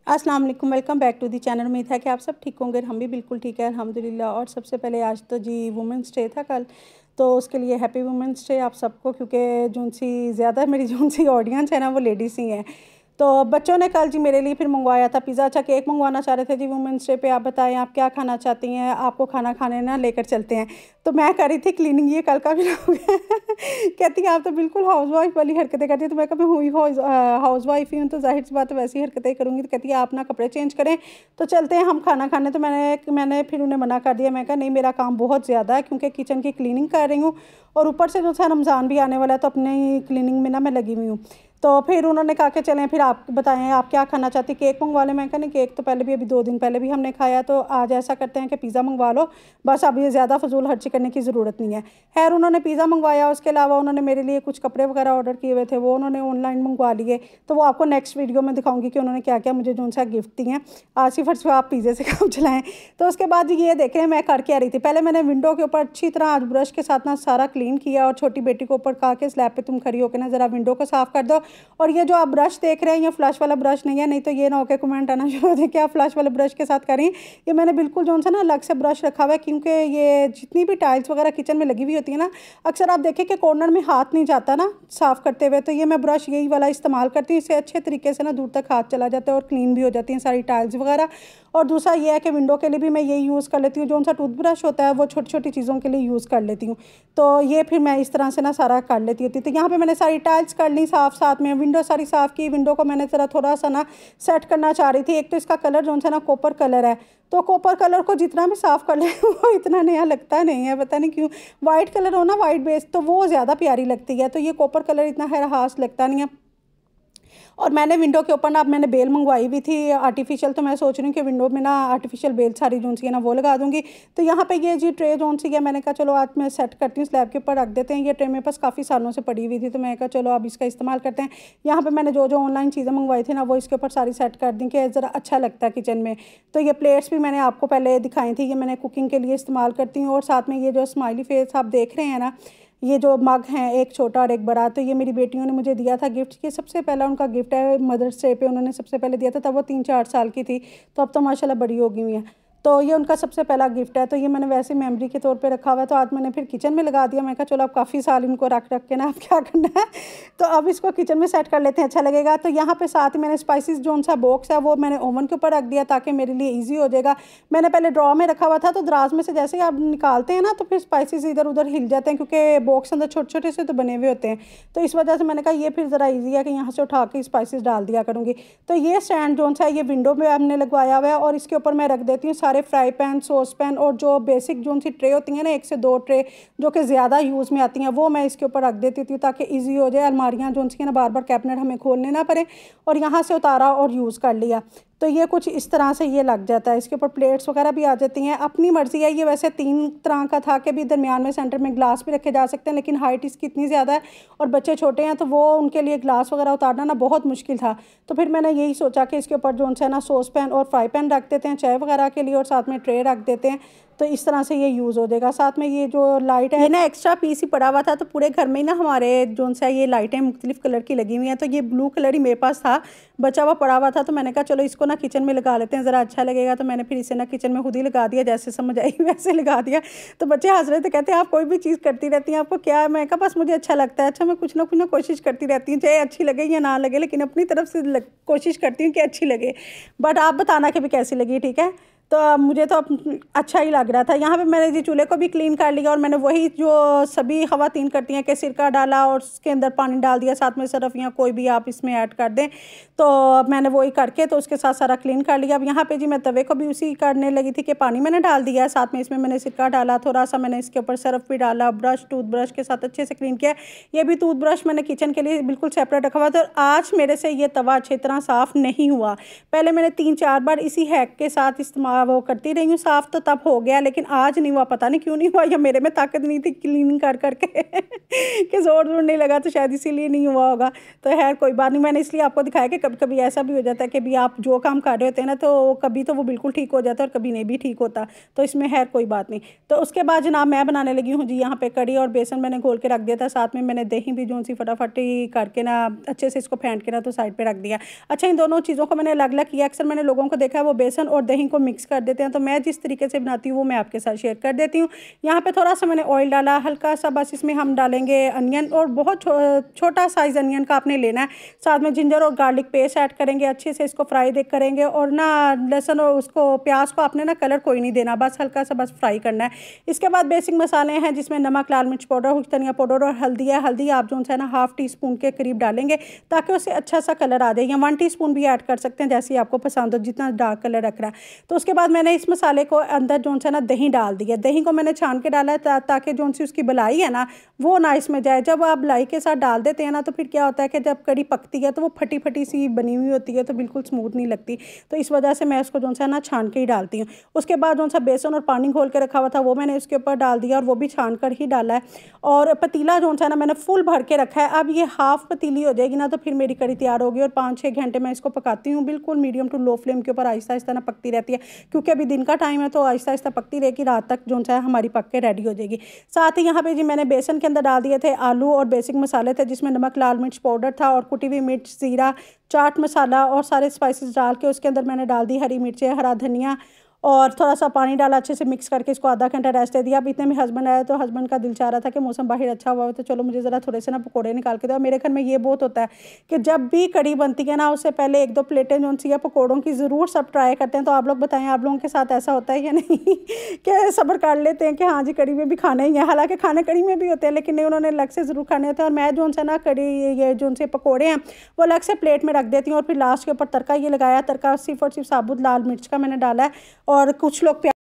अस्सलाम वालेकुम, welcome back to the channel. उम्मीद है कि आप सब ठीक होंगे। हम भी बिल्कुल ठीक है अल्हम्दुलिल्लाह। और सबसे पहले आज तो जी वुमेंस डे था कल, तो उसके लिए हैप्पी वुमेंस डे आप सबको, क्योंकि जोन सी ज़्यादा मेरी जोन सी ऑडियंस है ना वो लेडीज़ ही हैं। तो बच्चों ने कल जी मेरे लिए फिर मंगवाया था पिज़्ज़ा। अच्छा, केक मंगवाना चाह रहे थे जी वुमेंस डे पे। आप बताएं आप क्या खाना चाहती हैं, आपको खाना खाने ना लेकर चलते हैं। तो मैं कर रही थी क्लीनिंग, ये कल का भी कहती है आप तो बिल्कुल हाउस वाइफ वाली हरकतें करती है। तो मैं कभी हुई हाउस वाइफ ही हूँ, तो जाहिर सी बात है वैसी हरकतें करूँगी। तो कहती है आप ना कपड़े चेंज करें तो चलते हैं हम खाना खाने। तो मैंने फिर उन्हें मना कर दिया। मैं कहा नहीं, मेरा काम बहुत ज़्यादा है, क्योंकि किचन की क्लीनिंग कर रही हूँ और ऊपर से जो है रमज़ान भी आने वाला है, तो अपनी क्लीनिंग में ना मैं लगी हुई हूँ। तो फिर उन्होंने कहा कि चलें फिर आप बताएं आप क्या खाना चाहती, केक मंगवा लें। मैं कहा नहीं, केक तो पहले भी अभी 2 दिन पहले भी हमने खाया, तो आज ऐसा करते हैं कि पिज़्ज़ा मंगवा लो, बस अब ये ज़्यादा फजूल खर्ची करने की ज़रूरत नहीं है। खैर उन्होंने पिज़्ज़ा मंगवाया, उसके अलावा उन्होंने मेरे लिए कुछ कपड़े वगैरह ऑर्डर किए हुए थे, वो उन्होंने ऑनलाइन मंगवा लिए। तो वो आपको नेक्स्ट वीडियो में दिखाऊंगी कि उन्होंने क्या क्या मुझे जो सा गिफ्ट दिए हैं। आज सिर्फ फर्स्ट आप पिज़्ज़े से काम चलाएँ। तो उसके बाद ये देखें मैं करके आ रही थी, पहले मैंने विंडो के ऊपर अच्छी तरह आज ब्रश के साथ ना सारा क्लीन किया, और छोटी बेटी को ऊपर कहा कि स्लैब पे तुम खड़ी होकर ना ज़रा विंडो को साफ़ कर दो। और ये जो आप ब्रश देख रहे हैं ये फ्लश वाला ब्रश नहीं है, नहीं तो ये ना होकर कमेंट आना शुरू हो जाए कि आप फ्लश वाले ब्रश के साथ करें। ये मैंने बिल्कुल जो सा ना अलग से ब्रश रखा हुआ है, क्योंकि ये जितनी भी टाइल्स वगैरह किचन में लगी हुई होती है ना, अक्सर आप देखें कि कॉर्नर में हाथ नहीं जाता ना साफ़ करते हुए। तो ये मैं ब्रश यही वाला इस्तेमाल करती हूँ, इससे अच्छे तरीके से ना दूर तक हाथ चला जाता है और क्लीन भी हो जाती हैं सारी टाइल्स वगैरह। और दूसरा ये है कि विंडो के लिए भी मैं यही यूज़ कर लेती हूँ, जो सा टूथब्रश होता है वो छोटी छोटी चीज़ों के लिए यूज़ कर लेती हूँ। तो ये फिर मैं इस तरह से ना सारा कर लेती होती। तो यहाँ पे मैंने सारी टाइल्स कर ली साफ़, साथ में विंडो सारी साफ़ की। विंडो को मैंने ज़रा थोड़ा सा ना सेट करना चाह रही थी। एक तो इसका कलर जो सा ना कॉपर कलर है, तो कॉपर कलर को जितना भी साफ़ कर ले वो इतना नया लगता नहीं है, पता नहीं क्यों। वाइट कलर हो ना, वाइट बेस, तो वो ज़्यादा प्यारी लगती है। तो ये कॉपर कलर इतना है खास लगता नहीं है। और मैंने विंडो के ऊपर ना, अब मैंने बेल मंगवाई भी थी आर्टिफिशियल, तो मैं सोच रही हूँ कि विंडो में ना आर्टिफिशियल बेल सारी जोन सी है ना वो लगा दूँगी। तो यहाँ पे ये जी ट्रे जोन सी है, मैंने कहा चलो आज मैं सेट करती हूँ, स्लैब के ऊपर रख देते हैं। ये ट्रे मेरे पास काफ़ी सालों से पड़ी हुई थी, तो मैं कहा चलो अब इसका इस्तेमाल करते हैं। यहाँ पर मैंने जो जो ऑनलाइन चीज़ें मंगवाई थी ना वो इसके ऊपर सारी सेट कर दी कि ज़रा अच्छा लगता है किचन में। तो ये प्लेट्स भी मैंने आपको पहले दिखाई थी, ये मैंने कुकिंग के लिए इस्तेमाल करती हूँ। और साथ में ये जो स्माइली फेस आप देख रहे हैं ना, ये जो मग हैं, एक छोटा और एक बड़ा, तो ये मेरी बेटियों ने मुझे दिया था गिफ्ट। ये सबसे पहला उनका गिफ्ट है, मदर्स डे पे उन्होंने सबसे पहले दिया था, तब वो 3-4 साल की थी। तो अब तो माशाल्लाह बड़ी हो गई हुई हैं। तो ये उनका सबसे पहला गिफ्ट है, तो ये मैंने वैसे मेमोरी के तौर पे रखा हुआ है। तो आज मैंने फिर किचन में लगा दिया। मैं कहा चलो अब काफ़ी साल इनको रख रख के ना अब क्या करना है, तो अब इसको किचन में सेट कर लेते हैं, अच्छा लगेगा। तो यहाँ पे साथ ही मैंने स्पाइसेस जो सा बॉक्स है वो मैंने ओवन के ऊपर रख दिया, ताकि मेरे लिए ईजी हो जाएगा। मैंने पहले ड्रॉ में रखा हुआ था, तो दराज में से जैसे ही आप निकालते हैं ना तो फिर स्पाइसेस इधर उधर हिल जाते हैं, क्योंकि बॉक्स अंदर छोटे छोटे से तो बने हुए होते हैं। तो इस वजह से मैंने कहा ये फिर ज़रा ईजी है कि यहाँ से उठा के स्पाइसेस डाल दिया करूँगी। तो ये स्टैंड जो सा ये विंडो में हमने लगवाया हुआ है, और इसके ऊपर मैं रख देती हूँ सारे फ्राई पैन, सॉस पैन, और जो बेसिक जो सी ट्रे होती हैं ना 1 से 2 ट्रे जो कि ज़्यादा यूज़ में आती हैं, वो मैं इसके ऊपर रख देती थी, ताकि इजी हो जाए। अलमारियाँ जो सी ना बार बार कैबिनेट हमें खोलने ना पड़े, और यहाँ से उतारा और यूज़ कर लिया। तो ये कुछ इस तरह से ये लग जाता है। इसके ऊपर प्लेट्स वगैरह भी आ जाती हैं, अपनी मर्ज़ी है। ये वैसे 3 तरह का था कि भी दरमियान में सेंटर में ग्लास भी रखे जा सकते हैं, लेकिन हाइट इसकी इतनी ज़्यादा है और बच्चे छोटे हैं, तो वो उनके लिए ग्लास वगैरह उतारना ना बहुत मुश्किल था। तो फिर मैंने यही सोचा कि इसके ऊपर जो है ना सॉस पैन और फ्राई पैन रख देते हैं चाय वगैरह के लिए, और साथ में ट्रे रख देते हैं। तो इस तरह से ये यूज़ हो जाएगा। साथ में ये जो लाइट है, ये ना एक्स्ट्रा पीस ही पड़ा हुआ था, तो पूरे घर में ही ना हमारे जो सा ये लाइटें मुख्तलिफ़ कलर की लगी हुई हैं। तो ये ब्लू कलर ही मेरे पास था, बचा हुआ पड़ा हुआ था। तो मैंने कहा चलो इसको ना किचन में लगा लेते हैं, ज़रा अच्छा लगेगा। तो मैंने फिर इसे ना किचन में खुद ही लगा दिया, जैसे समझ आई वैसे लगा दिया। तो बच्चे हंस रहे थे, कहते हैं आप कोई भी चीज़ करती रहती हैं, आपको क्या है। मैं कहा बस मुझे अच्छा लगता है। अच्छा, मैं कुछ ना कोशिश करती रहती हूँ, चाहे अच्छी लगे या ना लगे, लेकिन अपनी तरफ से कोशिश करती हूँ कि अच्छी लगे। बट आप बताना कि भी कैसी लगी, ठीक है। तो मुझे तो अच्छा ही लग रहा था। यहाँ पे मैंने जी चूल्हे को भी क्लीन कर लिया, और मैंने वही जो सभी ख़वातीन करती हैं कि सिरका डाला और उसके अंदर पानी डाल दिया, साथ में सरफ या कोई भी आप इसमें ऐड कर दें। तो मैंने वही करके तो उसके साथ सारा क्लीन कर लिया। अब यहाँ पे जी मैं तवे को भी उसी करने लगी थी कि पानी मैंने डाल दिया है, साथ में इसमें मैंने सिरका डाला, थोड़ा सा मैंने इसके ऊपर सरफ भी डाला, ब्रश टूथब्रश के साथ अच्छे से क्लीन किया। ये भी टूथब्रश मैंने किचन के लिए बिल्कुल सेपरेट रखा हुआ था। और आज मेरे से ये तवा अच्छी तरह साफ़ नहीं हुआ। पहले मैंने 3-4 बार इसी हैक के साथ इस्तेमाल वो करती रही हूँ साफ़, तो तब हो गया, लेकिन आज नहीं हुआ, पता नहीं क्यों नहीं हुआ, या मेरे में ताकत नहीं थी क्लीनिंग कर करके कि ज़ोर ज़ोर नहीं लगा, तो शायद इसीलिए नहीं हुआ होगा। तो खैर कोई बात नहीं, मैंने इसलिए आपको दिखाया कि कभी कभी ऐसा भी हो जाता है कि भी आप जो काम कर रहे होते हैं ना, तो कभी तो वो बिल्कुल ठीक हो जाता है और कभी नहीं भी ठीक होता, तो इसमें खैर कोई बात नहीं। तो उसके बाद जनाब मैं बनाने लगी हूँ जी यहाँ पे कड़ी, और बेसन मैंने घोल के रख दिया था, साथ में मैंने दही भी जो सी फटाफट ही करके ना अच्छे से इसको फेंट के ना तो साइड पे रख दिया। अच्छा, इन दोनों चीज़ों को मैंने अलग अलग किया। अक्सर मैंने लोगों को देखा है वो बेसन और दही को मिक्स कर देते हैं, तो मैं जिस तरीके से बनाती हूँ वो मैं आपके साथ शेयर कर देती हूँ। यहाँ पे थोड़ा सा मैंने ऑयल डाला, हल्का सा, बस इसमें हम डालेंगे अनियन, और बहुत छोटा साइज़ अनियन का आपने लेना है। साथ में जिंजर और गार्लिक पेस्ट ऐड करेंगे, अच्छे से इसको फ्राई देख करेंगे, और ना लहसुन और उसको प्याज को आपने ना कलर कोई नहीं देना, बस हल्का सा बस फ्राई करना है। इसके बाद बेसिक मसाले हैं जिसमें नमक, लाल मिर्च पाउडर, धनिया पाउडर और हल्दी है। हल्दी आप जो है ना ½ टीस्पून के करीब डालेंगे ताकि उससे अच्छा सा कलर आ जाए, या 1 टीस्पून भी ऐड कर सकते हैं जैसे आपको पसंद हो, जितना डार्क कलर रख रहा है। तो उसके बाद मैंने इस मसाले को अंदर जो है ना दही डाल दिया। दही को मैंने छान के डाला है ताकि जो सी उसकी बलाई है ना वो ना इसमें जाए। जब आप बलाई के साथ डाल देते हैं ना तो फिर क्या होता है कि जब कड़ी पकती है तो वो फटी फटी सी बनी हुई होती है, तो बिल्कुल स्मूथ नहीं लगती। तो इस वजह से मैं उसको जो है ना छान के ही डालती हूँ। उसके बाद जो सा बेसन और पानी घोल के रखा हुआ था वो मैंने उसके ऊपर डाल दिया, और वो भी छान कर ही डाला है। और पतीला जो है ना मैंने फुल भर के रखा है। अब ये हाफ पतीली हो जाएगी ना तो फिर मेरी कड़ी तैयार होगी, और 5-6 घंटे मैं इसको पकाती हूँ, बिल्कुल मीडियम टू लो फ्लेम के ऊपर आहिस्ता आहिस्ता ना पकती रहती है, क्योंकि अभी दिन का टाइम है तो आहिस्ता आहिस्ता पकती रहेगी, रात तक जो है हमारी पक के रेडी हो जाएगी। साथ ही यहाँ पे जी मैंने बेसन के अंदर डाल दिए थे आलू और बेसिक मसाले थे, जिसमें नमक, लाल मिर्च पाउडर था, और कुटी हुई मिर्च, ज़ीरा, चाट मसाला और सारे स्पाइसेस डाल के उसके अंदर मैंने डाल दी हरी मिर्चें, हरा धनिया, और थोड़ा सा पानी डाला, अच्छे से मिक्स करके इसको आधा घंटा रेस्ट दे दिया। अब इतने में हस्बैंड आया तो हस्बैंड का दिल चाह रहा था कि मौसम बाहर अच्छा हुआ है तो चलो मुझे ज़रा थोड़े से ना पकोड़े निकाल के दो। मेरे घर में ये बहुत होता है कि जब भी कड़ी बनती है ना उससे पहले 1-2 प्लेटें जो सी है पकौड़ों की ज़रूर सब ट्राई करते हैं। तो आप लोग बताएं आप लोगों के साथ ऐसा होता है या नहीं कि सब्र कर लेते हैं कि हाँ जी कड़ी में भी खाना ही है, हालांकि खाने कड़ी में भी होते हैं लेकिन नहीं, उन्होंने अलग से ज़रूर खाने होते हैं। और मैं जो सा ना कड़ी ये जो से पकौड़े हैं वो अलग से प्लेट में रख देती हूँ, और फिर लास्ट के ऊपर तड़का ये लगाया। तड़का सिर्फ और सिर्फ साबुत लाल मिर्च का मैंने डाला है, और कुछ लोग